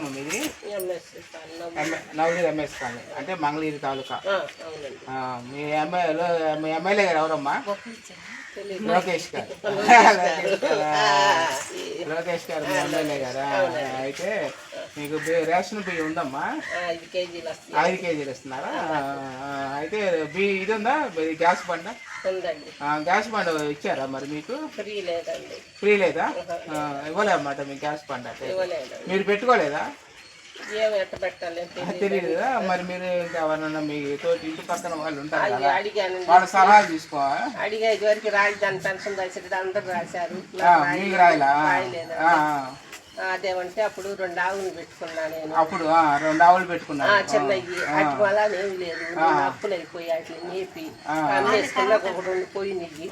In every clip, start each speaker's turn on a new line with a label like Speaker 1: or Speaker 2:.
Speaker 1: ఎక్కడమ్మా మీది? నవనీరు MS colony అంటే మంగళగిరి తాలూకా. మీ ఎమ్మెల్యే గారు ఎవరమ్మా? లోకేష్ గారు. లోకేష్ గారు మీ ఎమ్మెల్యే గారా? అయితే మీకు రేషన్ బియ్యం ఉందమ్మా? 5 కేజీలు ఇస్తున్నారా? అయితే ఇది ఉందా గ్యాస్ బండ? గ్యాస్ బండ ఇచ్చారా మరి మీకు? ఫ్రీ లేదా? ఇవ్వలేదన్నమాట మీకు గ్యాస్ బండ. మీరు పెట్టుకోలేదా? తెలియదా? మరి మీరు ఎవరన్నా మీ తోటి ఇంటి పక్కన వాళ్ళు ఉంటారు కదా, వాళ్ళ సలహా తీసుకోవాలి. మీకు రాయలా?
Speaker 2: అదేమంటే అప్పుడు 2 ఆవులు పెట్టుకున్నా నేను.
Speaker 1: అప్పుడు 2 ఆవులు పెట్టుకున్నా
Speaker 2: చిన్నవి అటు వల్ల ఏం లేదు, అప్పులు అయిపోయి అట్లా నేపి అన్నేసుకున్నా ఒక 2 పోయినాయి.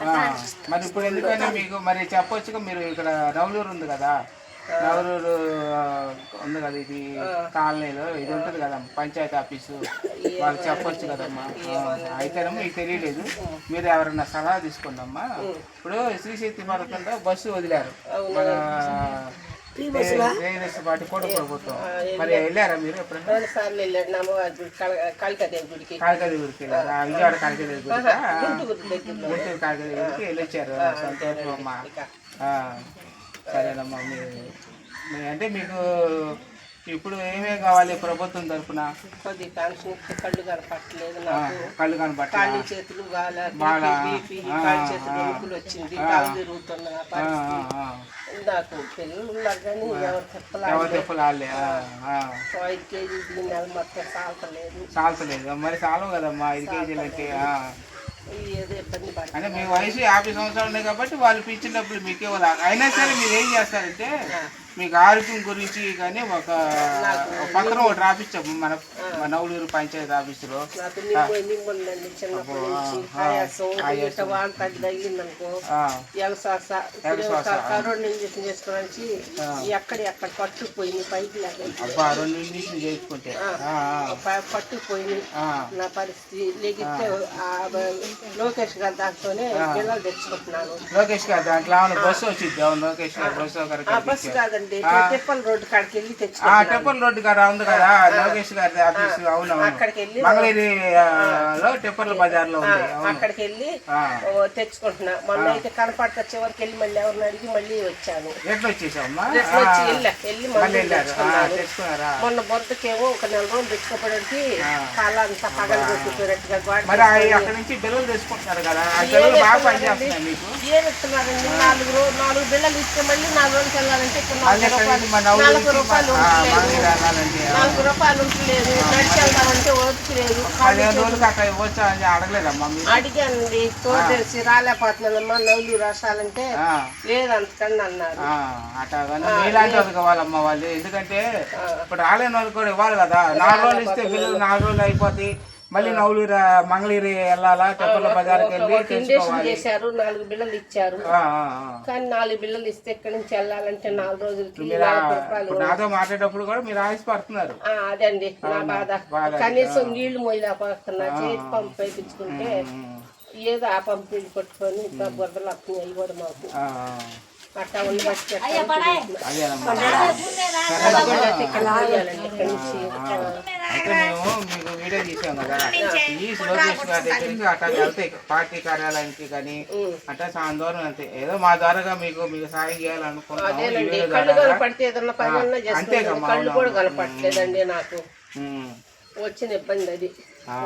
Speaker 1: మరి ఇప్పుడు ఎందుకని మీకు మరి చెప్పొచ్చుగా, మీరు ఇక్కడ నవలూరు ఉంది కదా, నవలూరు ఉంది కదా, ఇది కాలనీలో ఇది ఉంటుంది కదా పంచాయతీ ఆఫీసు, వాళ్ళు చెప్పొచ్చు కదమ్మా. అయితేనేమో మీకు తెలియలేదు, మీరు ఎవరన్నా సలహా తీసుకుందమ్మా. ఇప్పుడు శ్రీశక్తి పథకంలో బస్సు వదిలారు మన పార్టీ కూడా ప్రభుత్వం, మరి వెళ్ళారా మీరు ఎప్పుడైనా? కాళికాదేవి గుడికి వెళ్ళారా? విజయవాడ కాళికాదేవి గుడికి, గుంటూరు కాళికాదేవి గుడికి వెళ్ళొచ్చారు. సంతోషం అమ్మా. సరేనమ్మా. అంటే మీకు ఇప్పుడు ఏమేమి కావాలి ప్రభుత్వం తరఫున?
Speaker 2: కళ్ళు కనపట్టలేదు,
Speaker 1: కళ్ళు కనపట్టాలి,
Speaker 2: చేతులు వచ్చింది, నాకు పిల్లలు ఉన్నారు కానీ ఎవరు చెప్పాలి. 5 కేజీలు నెల మొత్తం
Speaker 1: సాల్తలేదు. మరి సాలవు కదమ్మా 5 కేజీలు అంటే. అంటే మీ వయసు 50 సంవత్సరాలు ఉన్నాయి కాబట్టి వాళ్ళు పిచ్చిన డబ్బులు మీకే ఇవ్వాలి. అయినా సరే మీరు ఏం చేస్తారంటే మీకు ఆరోగ్యం గురించి కానీ ఒక పక్కన ఒకటి రాపిస్తాము మన నవలూరు పంచాయతీ ఆఫీసులో.
Speaker 2: కరోనా ఇంజక్షన్ చేసుకోవడానికి ఎక్కడ పట్టుకుపోయింది పైకి
Speaker 1: అబ్బా 2 ఇంజక్షన్ చేసుకుంటే
Speaker 2: పట్టుకుపోయింది నా పరిస్థితి. లేకపోతే లోకేష్ గారు దాంట్లోనే పిల్లలు తెచ్చుకుంటున్నాను.
Speaker 1: లోకేష్ గారు దాంట్లో బస్సు వచ్చింది. లోకేష్ గారు
Speaker 2: బస్సు కాదండి, టెప్పల్ రోడ్డు కాడికి వెళ్ళి
Speaker 1: టెప్పల్ రోడ్డు కాడ ఉంది కదా లోకేష్ గారి ఆఫీసు. అవును,
Speaker 2: అక్కడికి వెళ్ళి
Speaker 1: మంగళగిరిలో టెప్పర్ల బజార్ లో ఉంది.
Speaker 2: అక్కడికి వెళ్ళి తెచ్చుకుంటున్నా. మొన్న అయితే కనపడతా చివరికి వెళ్ళి మళ్ళీ ఎవరిని అడిగి మళ్ళీ వచ్చాను.
Speaker 1: ఎట్లా వచ్చేసామ్మా?
Speaker 2: మొన్న బొద్దకేమో ఒక 4 రోజులు తెచ్చుకోవడానికి కాలంతా పగలు కొట్టుకున్నట్టుగా
Speaker 1: మరి అక్కడ నుంచి బిల్లలు తెచ్చుకుంటున్నారు కదా, ఏమి
Speaker 2: ఇస్తున్నారండి? 4 బిల్లలు ఇస్తే మళ్ళీ 4 రోజులకి వెళ్ళాలంటే 4 రూపాయలు ఉంటలేదు. నడిచి వెళ్దామంటే ఓపిక లేదు. అడిగానండి, తోడు తెలిసి రాలేకపోతున్నానమ్మా నవలూరు రాసాలంటే లేదంతకండి అన్నారు.
Speaker 1: కావాలమ్మా వాళ్ళు, ఎందుకంటే ఇప్పుడు రాలేని వాళ్ళు కూడా ఇవ్వాలి కదా. 4 రోజులు ఇస్తే బిల్లు 4 రోజులు అయిపోతాయి. మళ్ళీ నవలూరు మంగళగిరి వెళ్ళాలా, టెప్పర్ల బజార్కి వెళ్ళి
Speaker 2: చేశారు. 4 బిల్లలు ఇచ్చారు కానీ 4 బిల్లలు ఇస్తే ఇక్కడి నుంచి వెళ్ళాలంటే 4 రోజులకి
Speaker 1: నాతో మాట్లాడేటప్పుడు కూడా మీరు ఆశపడుతున్నారు.
Speaker 2: అదండి నా బాధ. కనీసం నీళ్లు మొయ్యలేకపోతున్నా. చేతి పంపు వేయించుకుంటే ఏదో ఆ పంపు నీళ్ళు పట్టుకొని బురదలు వస్తున్నాయి. అవి కూడా మాకు అట్టా ఉండి బట్టి
Speaker 1: అయితే మేము మీకు వీడియో తీసాం కదా, ఈ లోకేష్ గారి దగ్గరికి అట్లా వెళ్తాయి పార్టీ కార్యాలయానికి కానీ అట్లా చాలా దూరం అంతే. ఏదో మా ద్వారాగా మీకు సాయం చేయాలనుకుంటున్నాం.
Speaker 2: కళ్ళు కూడా కనపడలేదండి నాకు. వచ్చిన ఇబ్బంది అది,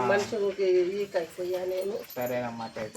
Speaker 2: మనుషులకి వీక్ అయిపోయా నేను.
Speaker 1: సరేనమ్మా.